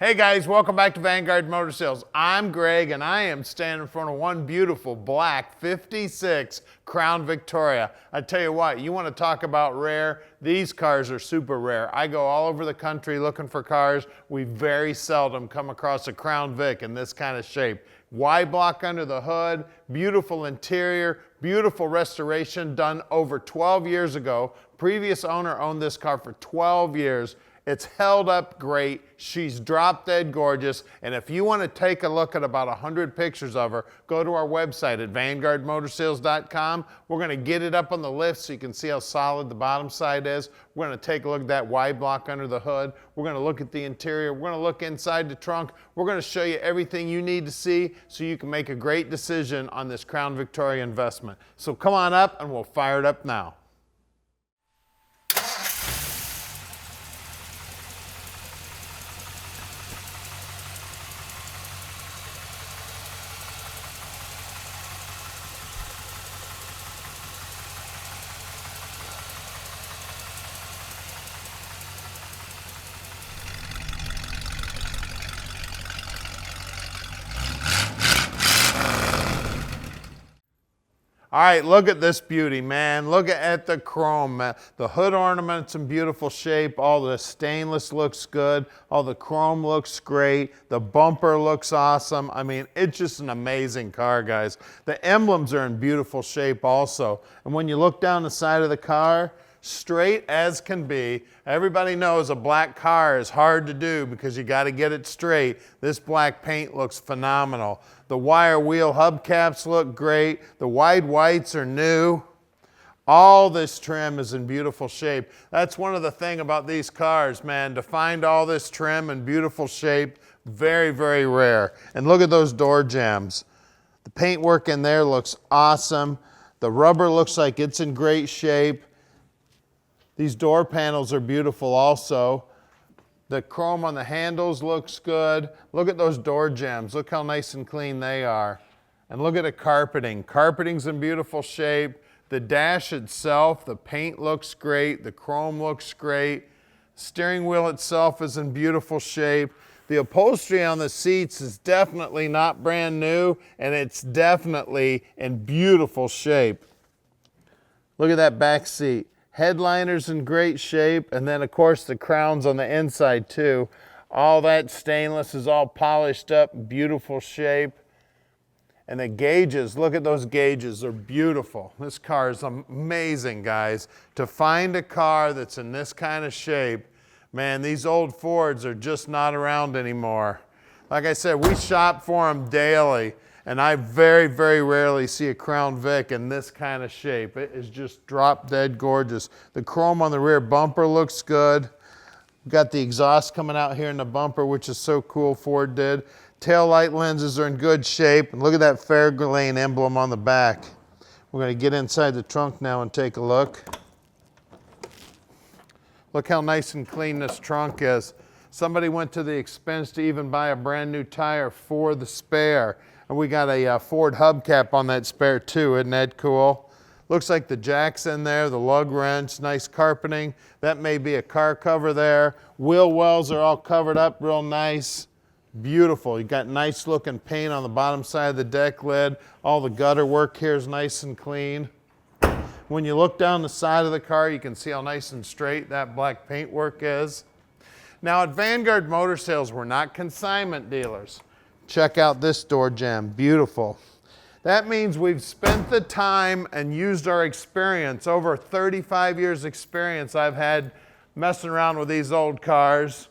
Hey guys, welcome back to Vanguard Motor Sales. I'm Greg and I am standing in front of one beautiful black 56 Crown Victoria. I tell you what, you want to talk about rare, these cars are super rare. I go all over the country looking for cars. We very seldom come across a Crown Vic in this kind of shape. Y block under the hood, beautiful interior, beautiful restoration done over 12 years ago. Previous owner owned this car for 12 years. It's held up great. She's drop dead gorgeous. And if you want to take a look at about 100 pictures of her, go to our website at vanguardmotorsales.com. We're going to get it up on the lift so you can see how solid the bottom side is. We're going to take a look at that Y block under the hood. We're going to look at the interior. We're going to look inside the trunk. We're going to show you everything you need to see so you can make a great decision on this Crown Victoria investment. So come on up and we'll fire it up now. All right, look at this beauty, man. Look at the chrome, man. The hood ornament's in beautiful shape. All the stainless looks good. All the chrome looks great. The bumper looks awesome. I mean, it's just an amazing car, guys. The emblems are in beautiful shape also. And when you look down the side of the car, straight as can be. Everybody knows a black car is hard to do because you got to get it straight. This black paint looks phenomenal. The wire wheel hubcaps look great. The wide whites are new. All this trim is in beautiful shape. That's one of the things about these cars, man. To find all this trim in beautiful shape, very, very rare. And look at those door jambs. The paintwork in there looks awesome. The rubber looks like it's in great shape. These door panels are beautiful also. The chrome on the handles looks good. Look at those door jambs. Look how nice and clean they are. And look at the carpeting. Carpeting's in beautiful shape. The dash itself, the paint looks great. The chrome looks great. Steering wheel itself is in beautiful shape. The upholstery on the seats is definitely not brand new, and it's definitely in beautiful shape. Look at that back seat. Headliner's in great shape, and then of course the crowns on the inside too. All that stainless is all polished up, beautiful shape. And the gauges, look at those gauges, they're beautiful. This car is amazing, guys. To find a car that's in this kind of shape, man, these old Fords are just not around anymore. Like I said, we shop for them daily. And I very, very rarely see a Crown Vic in this kind of shape. It is just drop dead gorgeous. The chrome on the rear bumper looks good. We've got the exhaust coming out here in the bumper, which is so cool, Ford did. Tail light lenses are in good shape. And look at that Fairlane emblem on the back. We're going to get inside the trunk now and take a look. Look how nice and clean this trunk is. Somebody went to the expense to even buy a brand new tire for the spare. And we got a Ford hubcap on that spare too, isn't that cool? Looks like the jack's in there, the lug wrench, nice carpeting. That may be a car cover there. Wheel wells are all covered up real nice. Beautiful. You got nice looking paint on the bottom side of the deck lid. All the gutter work here is nice and clean. When you look down the side of the car, you can see how nice and straight that black paint work is. Now at Vanguard Motor Sales, we're not consignment dealers. Check out this door jamb, beautiful. That means we've spent the time and used our experience, over 35 years experience I've had messing around with these old cars.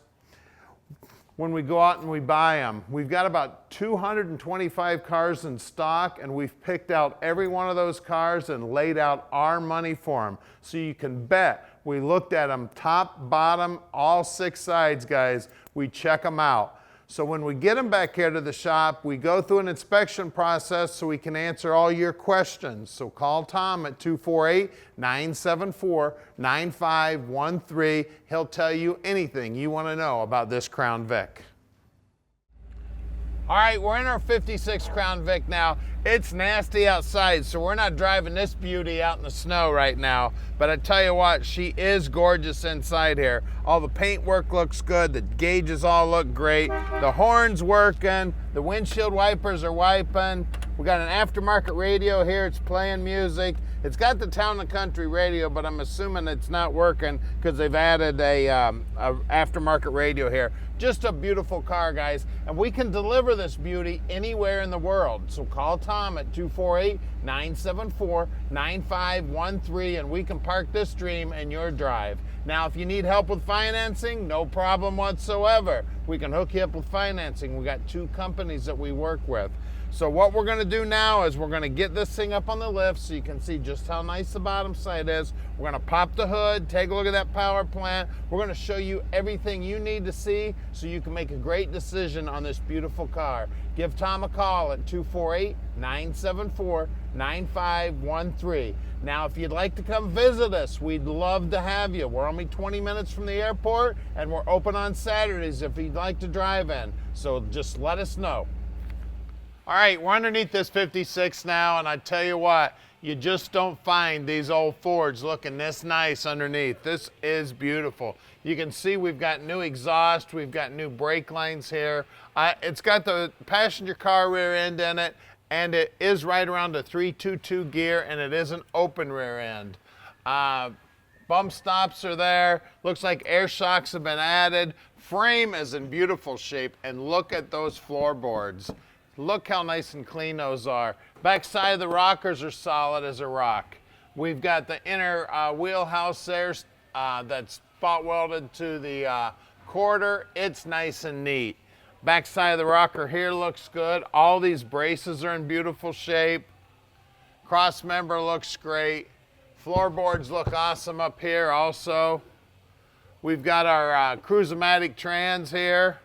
When we go out and we buy them, we've got about 225 cars in stock, and we've picked out every one of those cars and laid out our money for them. So you can bet we looked at them top, bottom, all 6 sides, guys. We check them out. So when we get them back here to the shop, we go through an inspection process so we can answer all your questions. So call Tom at 248-974-9513. He'll tell you anything you want to know about this Crown Vic. All right, we're in our 56 Crown Vic now. It's nasty outside, so we're not driving this beauty out in the snow right now. But I tell you what, she is gorgeous inside here. All the paintwork looks good. The gauges all look great. The horn's working. The windshield wipers are wiping. We got an aftermarket radio here. It's playing music. It's got the town and country radio, but I'm assuming it's not working because they've added a aftermarket radio here. Just a beautiful car, guys. And we can deliver this beauty anywhere in the world. So call Tom at 248-974-9513 and we can park this dream in your drive. Now, if you need help with financing, no problem whatsoever. We can hook you up with financing. We got 2 companies that we work with. So what we're gonna do now is we're gonna get this thing up on the lift so you can see just how nice the bottom side is. We're gonna pop the hood, take a look at that power plant. We're gonna show you everything you need to see so you can make a great decision on this beautiful car. Give Tom a call at 248-974-9513. Now, if you'd like to come visit us, we'd love to have you. We're only 20 minutes from the airport and we're open on Saturdays if you'd like to drive in. So just let us know. All right, we're underneath this 56 now, and I tell you what, you just don't find these old Fords looking this nice underneath. This is beautiful. You can see we've got new exhaust, we've got new brake lines here. It's got the passenger car rear end in it, and it is right around a 322 gear, and it is an open rear end. Bump stops are there. Looks like air shocks have been added. Frame is in beautiful shape, and look at those floorboards. Look how nice and clean those are. Back side of the rockers are solid as a rock. We've got the inner wheelhouse there that's spot welded to the quarter. It's nice and neat. Back side of the rocker here looks good. All these braces are in beautiful shape. Cross member looks great. Floorboards look awesome up here also. We've got our Cruise-O-Matic trans here.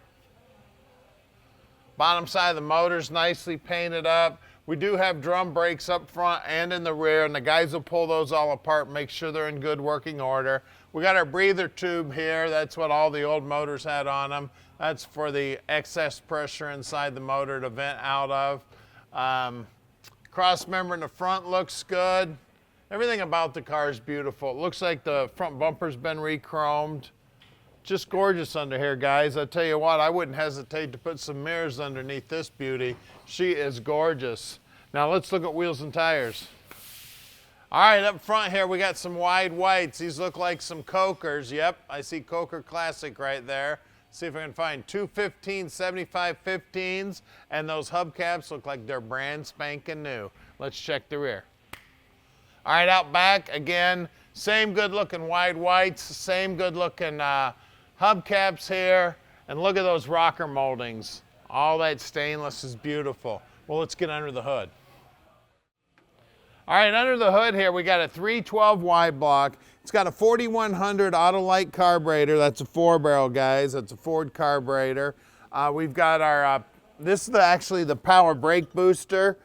Bottom side of the motor's nicely painted up. We do have drum brakes up front and in the rear, and the guys will pull those all apart, make sure they're in good working order. We got our breather tube here. That's what all the old motors had on them. That's for the excess pressure inside the motor to vent out of. Cross member in the front looks good. Everything about the car is beautiful. It looks like the front bumper's been re-chromed. Just gorgeous under here, guys. I tell you what, I wouldn't hesitate to put some mirrors underneath this beauty. She is gorgeous. Now let's look at wheels and tires. All right, up front here, we got some wide whites. These look like some Cokers. Yep, I see Coker Classic right there. See if I can find 2 75 15s, and those hubcaps look like they're brand spanking new. Let's check the rear. All right, out back, again, same good looking wide whites, same good looking hubcaps here, and look at those rocker moldings. All that stainless is beautiful. Well, let's get under the hood. All right, under the hood here, we got a 312 wide block. It's got a 4100 Autolite carburetor. That's a 4-barrel, guys. That's a Ford carburetor. We've got our, this is actually the power brake booster.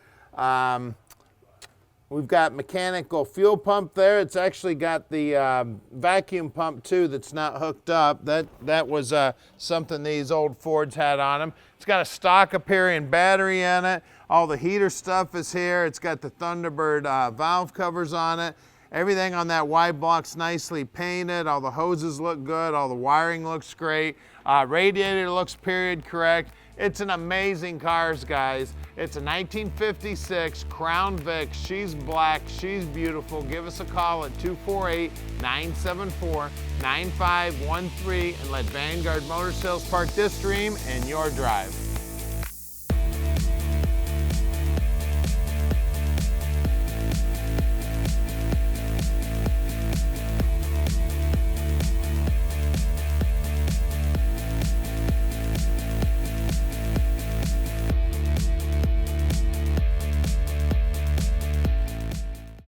We've got mechanical fuel pump there. It's actually got the vacuum pump too that's not hooked up. That was something these old Fords had on them. It's got a stock Aperion battery in it. All the heater stuff is here. It's got the Thunderbird valve covers on it. Everything on that wide block's nicely painted. All the hoses look good. All the wiring looks great. Radiator looks period correct. It's an amazing car, guys. It's a 1956 Crown Vic. She's black, she's beautiful. Give us a call at 248-974-9513 and let Vanguard Motor Sales park this dream in your drive.